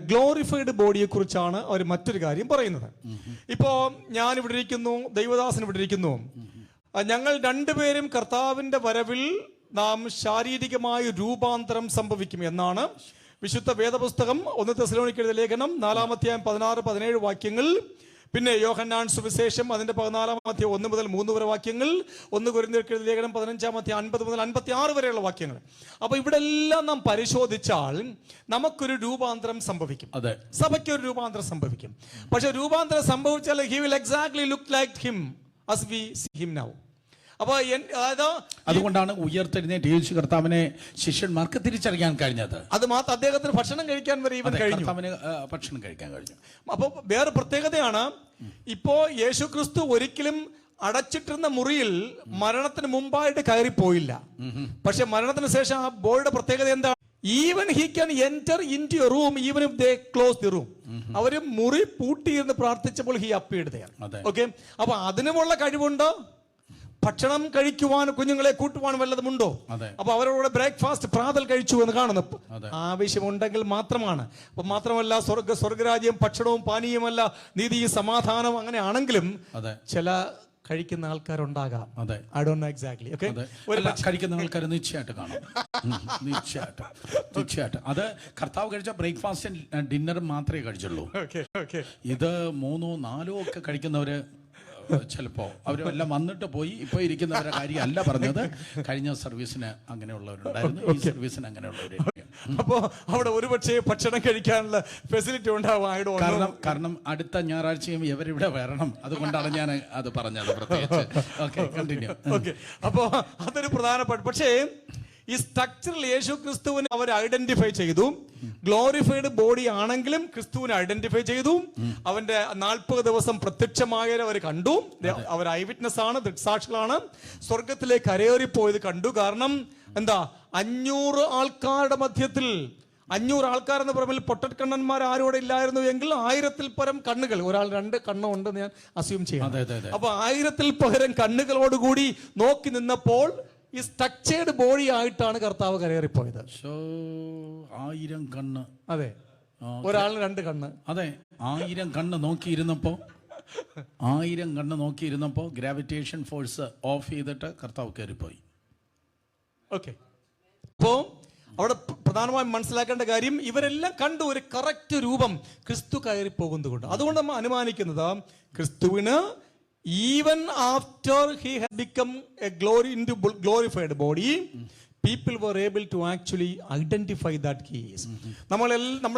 Glorified ബോഡിയെ കുറിച്ചാണ് അവർ മറ്റൊരു കാര്യം പറയുന്നത്. ഇപ്പോ ഞാൻ ഇവിടെ ഇരിക്കുന്നു, ദൈവദാസൻ ഇവിടെ ഇരിക്കുന്നു. ഞങ്ങൾ രണ്ടുപേരും കർത്താവിന്റെ വരവിൽ നാം ശാരീരികമായ രൂപാന്തരം സംഭവിക്കും എന്നാണ് വിശുദ്ധ വേദപുസ്തകം 1 തെസ്സലോനിക്കർ ലേഖനം 4-ാം 16-17 വാക്യങ്ങൾ. പിന്നെ യോഹന്നാൻ സുവിശേഷം അതിന്റെ 14-ാം അധ്യായം 1 മുതൽ 3 വരെ വാക്യങ്ങൾ, 1 കൊരിന്ത്യർ ലേഖനം 15-ാം അധ്യായം 50 മുതൽ 56 വരെയുള്ള വാക്യങ്ങൾ. അപ്പൊ ഇവിടെ എല്ലാം നാം പരിശോധിച്ചാൽ നമുക്കൊരു രൂപാന്തരം സംഭവിക്കും. സഭയ്ക്ക് ഒരു രൂപാന്തരം സംഭവിക്കും. പക്ഷെ രൂപാന്തരം സംഭവിച്ചാൽ he will exactly look like him as we see him now. അപ്പൊ അതുകൊണ്ടാണ് ഉയർത്തെഴുന്നേറ്റ് യേശു കർത്താവിനെ ശിഷ്യന്മാർക്ക് തിരിച്ചറിയാൻ കഴിഞ്ഞത്. അത് മാത്രം, അദ്ദേഹത്തിന് ഭക്ഷണം കഴിക്കാൻ വരെ ഇവൻ കഴിഞ്ഞു, ഭക്ഷണം കഴിക്കാൻ കഴിഞ്ഞു. അപ്പൊ വേറെ പ്രത്യേകതയാണ്, ഇപ്പോ യേശു ക്രിസ്തു ഒരിക്കലും അടച്ചിട്ടിരുന്ന മുറിയിൽ മരണത്തിന് മുമ്പായിട്ട് കയറിപ്പോയില്ല. പക്ഷെ മരണത്തിന് ശേഷം ആ ബോഡിയുടെ പ്രത്യേകത എന്താണ്? Even he can enter into a room even if they close the room. അവര് മുറി പൂട്ടിയിരുന്ന് പ്രാർത്ഥിച്ചപ്പോൾ ഹി അപ്പിയർഡ് ദെയർ. ഓക്കെ, അപ്പൊ അതിനുമുള്ള കഴിവുണ്ടോ? ഭക്ഷണം കഴിക്കുവാൻ, കുഞ്ഞുങ്ങളെ കൂട്ടുവാൻ വല്ലതുമുണ്ടോ? അപ്പൊ അവരോട് ബ്രേക്ക്ഫാസ്റ്റ് പ്രാതൽ കഴിച്ചു എന്ന് കാണുന്നു. ആവശ്യമുണ്ടെങ്കിൽ മാത്രമാണ്. അപ്പൊ മാത്രമല്ല സ്വർഗരാജ്യം ഭക്ഷണവും പാനീയമല്ല, നീതിയും സമാധാനം അങ്ങനെ ആണെങ്കിലും ചില കഴിക്കുന്ന ആൾക്കാരുണ്ടാകാം. I don't know exactly. Okay, കഴിക്കുന്ന ആൾക്കാർ തീർച്ചയായിട്ടും കാണും. തീർച്ചയായിട്ടും അത് കർത്താവ് കഴിച്ച ബ്രേക്ക്ഫാസ്റ്റ് ഡിന്നർ മാത്രമേ കഴിച്ചുള്ളൂ. ഇത് 3, 4 ഒക്കെ കഴിക്കുന്നവര് ചിലപ്പോ അവരെല്ലാം വന്നിട്ട് പോയി. ഇപ്പൊ ഇരിക്കുന്നവരുടെ കാര്യമല്ല പറഞ്ഞത്. കഴിഞ്ഞ സർവീസിന് അങ്ങനെയുള്ളവരുണ്ടായിരുന്നു, ഈ സർവീസിന് അങ്ങനെയുള്ളവര്. അപ്പോ അവിടെ ഒരുപക്ഷെ ഭക്ഷണം കഴിക്കാനുള്ള ഫെസിലിറ്റി ഉണ്ടാവും. കാരണം അടുത്ത ഞായറാഴ്ചയും ഇവരിവിടെ വരണം. അതുകൊണ്ടാണ് ഞാൻ അത് പറഞ്ഞത് പ്രത്യേകിച്ച്. Okay, continue. ഓക്കെ, അപ്പോ അതൊരു പ്രധാനപ്പെട്ട. പക്ഷേ ഈ സ്ട്രക്ചറിൽ യേശു ക്രിസ്തുവിനെ അവർ ഐഡന്റിഫൈ ചെയ്തു. ഗ്ലോറിഫൈഡ് ബോഡി ആണെങ്കിലും ക്രിസ്തുവിനെ ഐഡന്റിഫൈ ചെയ്തു. അവന്റെ 40 ദിവസം പ്രത്യക്ഷമായവരെ അവർ കണ്ടു. അവർ ഐ വിറ്റ്നസ് ആണ്, ദൃക്സാക്ഷികളാണ്. സ്വർഗത്തിലേക്ക് കരയേറിപ്പോയത് കണ്ടു. കാരണം എന്താ, 500 ആൾക്കാരുടെ മധ്യത്തിൽ, 500 ആൾക്കാരെന്ന് പറയുമ്പോൾ പൊട്ടക്കണ്ണന്മാർ ആരോടെ ഇല്ലായിരുന്നു എങ്കിൽ 1000-ൽ പരം കണ്ണുകൾ, ഒരാൾ 2 കണ്ണുണ്ടെന്ന് ഞാൻ അസ്യൂം ചെയ്യാം. അപ്പൊ 1000-ൽ പരം കണ്ണുകളോടുകൂടി നോക്കി നിന്നപ്പോൾ ഈ സ്ട്രക്ചേർഡ് ബോഡി ആയിട്ടാണ് കർത്താവ് കരയേറിപ്പോയത്. 1000 കണ്ണ്. അതെ, ഒരാളിന് 2 കണ്ണ്. അതെ, 1000 കണ്ണ് നോക്കിയിരുന്നപ്പോ 1000 കണ്ണ് നോക്കിയിരുന്നപ്പോ ഗ്രാവിറ്റേഷൻ ഫോഴ്സ് ഓഫ് ചെയ്തിട്ട് കർത്താവ് കയറിപ്പോയി. ഓക്കെ, അപ്പോ അവിടെ പ്രധാനമായും മനസ്സിലാക്കേണ്ട കാര്യം, ഇവരെല്ലാം കണ്ടു ഒരു കറക്റ്റ് രൂപം ക്രിസ്തു കയറി പോകുന്നതുകൊണ്ട്. അതുകൊണ്ട് നമ്മൾ അനുമാനിക്കുന്നത് ക്രിസ്തുവിന് even after he had become a glorified body, people were able to actually identify that he is.